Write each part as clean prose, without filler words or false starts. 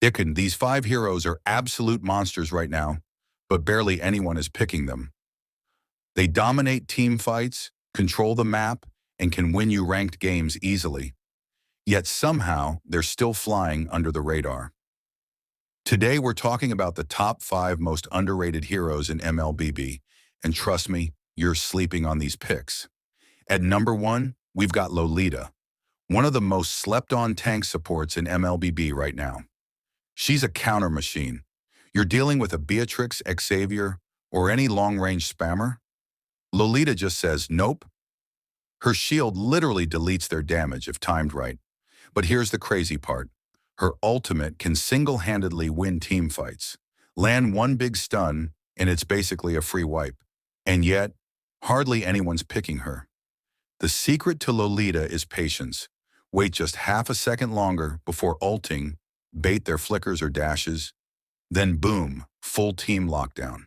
These five heroes are absolute monsters right now, but barely anyone is picking them. They dominate team fights, control the map, and can win you ranked games easily. Yet somehow, they're still flying under the radar. Today, we're talking about the top 5 most underrated heroes in MLBB, and trust me, you're sleeping on these picks. At number 1, we've got Lolita, one of the most slept-on tank supports in MLBB right now. She's a counter machine. You're dealing with a Beatrix, Xavier, or any long-range spammer? Lolita just says nope. Her shield literally deletes their damage if timed right. But here's the crazy part. Her ultimate can single-handedly win team fights. Land one big stun, and it's basically a free wipe. And yet, hardly anyone's picking her. The secret to Lolita is patience. Wait just half a second longer before ulting, bait their flickers or dashes, then boom, full team lockdown.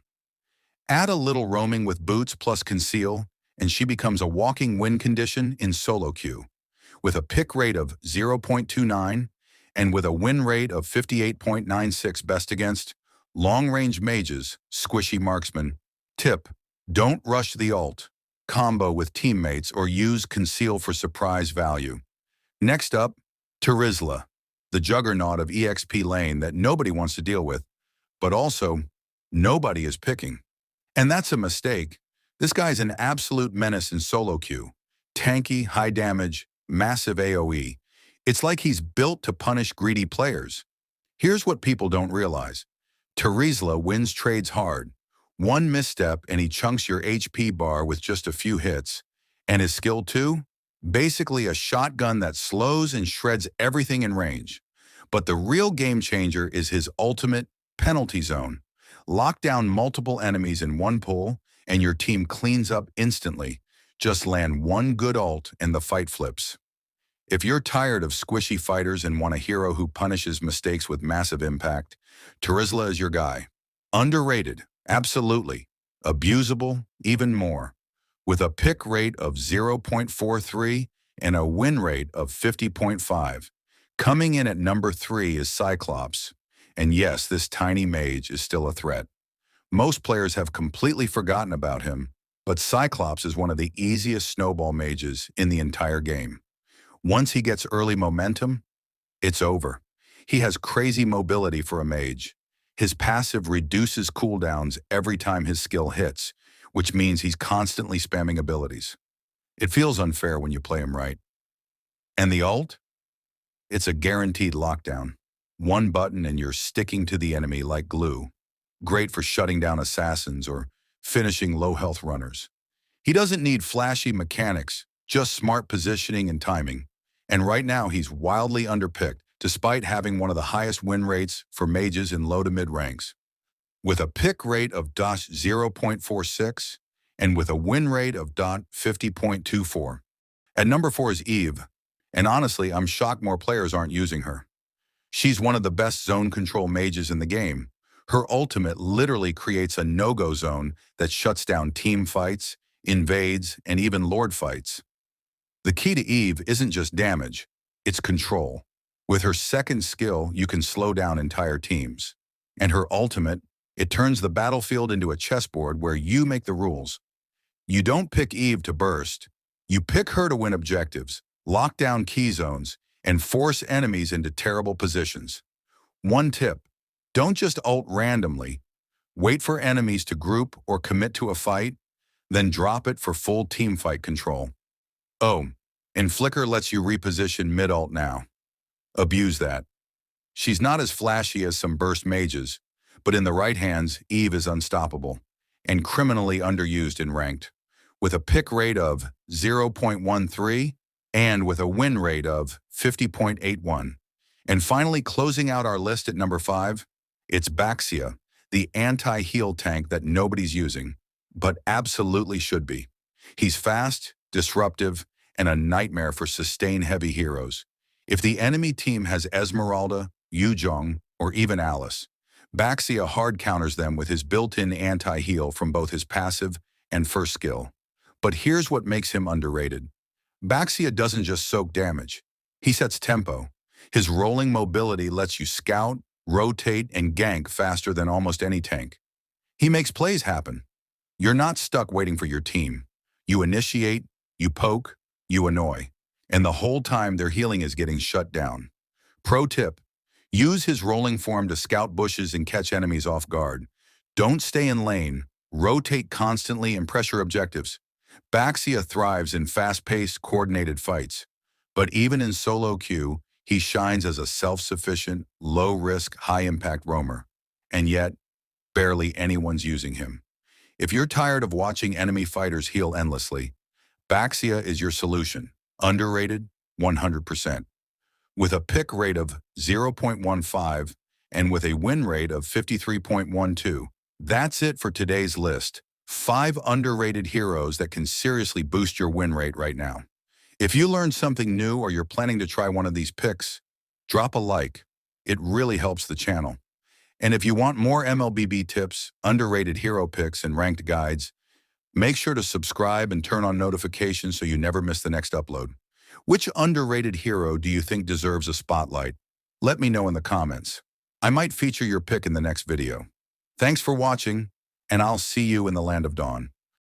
Add a little roaming with boots plus conceal, and she becomes a walking win condition in solo queue. With a pick rate of 0.29 and with a win rate of 58.96 best against long-range mages, squishy marksmen. Tip: don't rush the ult. Combo with teammates or use conceal for surprise value. Next up, Terizla, the Juggernaut of EXP lane that nobody wants to deal with, but also nobody is picking. And that's a mistake. This guy's an absolute menace in solo queue. Tanky, high damage, massive AoE. It's like he's built to punish greedy players. Here's what people don't realize. Terizla wins trades hard. One misstep and he chunks your HP bar with just a few hits. And his skill 2? Basically a shotgun that slows and shreds everything in range. But the real game changer is his ultimate penalty zone. Lock down multiple enemies in one pull, and your team cleans up instantly. Just land one good ult and the fight flips. If you're tired of squishy fighters and want a hero who punishes mistakes with massive impact, Terizla is your guy. Underrated, absolutely. Abusable, even more. With a pick rate of 0.43 and a win rate of 50.5. Coming in at number 3 is Cyclops. And yes, this tiny mage is still a threat. Most players have completely forgotten about him, but Cyclops is one of the easiest snowball mages in the entire game. Once he gets early momentum, it's over. He has crazy mobility for a mage. His passive reduces cooldowns every time his skill hits, which means he's constantly spamming abilities. It feels unfair when you play him right. And the ult? It's a guaranteed lockdown. One button and you're sticking to the enemy like glue. Great for shutting down assassins or finishing low-health runners. He doesn't need flashy mechanics, just smart positioning and timing. And right now he's wildly underpicked, despite having one of the highest win rates for mages in low to mid ranks. With a pick rate of .0.46 and with a win rate of .50.24. At number 4 is Eve, and honestly, I'm shocked more players aren't using her. She's one of the best zone control mages in the game. Her ultimate literally creates a no-go zone that shuts down team fights, invades, and even lord fights. The key to Eve isn't just damage, it's control. With her second skill, you can slow down entire teams. And her ultimate, it turns the battlefield into a chessboard where you make the rules. You don't pick Eve to burst. You pick her to win objectives, lock down key zones, and force enemies into terrible positions. One tip: don't just ult randomly. Wait for enemies to group or commit to a fight, then drop it for full teamfight control. Oh, and Flicker lets you reposition mid-ult now. Abuse that. She's not as flashy as some burst mages, but in the right hands, Eve is unstoppable and criminally underused in ranked. With a pick rate of 0.13 and with a win rate of 50.81. And finally, closing out our list at number 5, it's Baxia, the anti-heal tank that nobody's using, but absolutely should be. He's fast, disruptive, and a nightmare for sustain-heavy heroes. If the enemy team has Esmeralda, Yuzhong, or even Alice, Baxia hard counters them with his built-in anti-heal from both his passive and first skill. But here's what makes him underrated. Baxia doesn't just soak damage. He sets tempo. His rolling mobility lets you scout, rotate, and gank faster than almost any tank. He makes plays happen. You're not stuck waiting for your team. You initiate, you poke, you annoy, and the whole time their healing is getting shut down. Pro tip: use his rolling form to scout bushes and catch enemies off guard. Don't stay in lane, rotate constantly and pressure objectives. Baxia thrives in fast-paced, coordinated fights. But even in solo queue, he shines as a self-sufficient, low-risk, high-impact roamer. And yet, barely anyone's using him. If you're tired of watching enemy fighters heal endlessly, Baxia is your solution. Underrated, 100%. With a pick rate of 0.15 and with a win rate of 53.12. That's it for today's list. 5 underrated heroes that can seriously boost your win rate right now. If you learned something new or you're planning to try one of these picks, drop a like. It really helps the channel. And if you want more MLBB tips, underrated hero picks, and ranked guides, make sure to subscribe and turn on notifications so you never miss the next upload. Which underrated hero do you think deserves a spotlight? Let me know in the comments. I might feature your pick in the next video. Thanks for watching, and I'll see you in the Land of Dawn.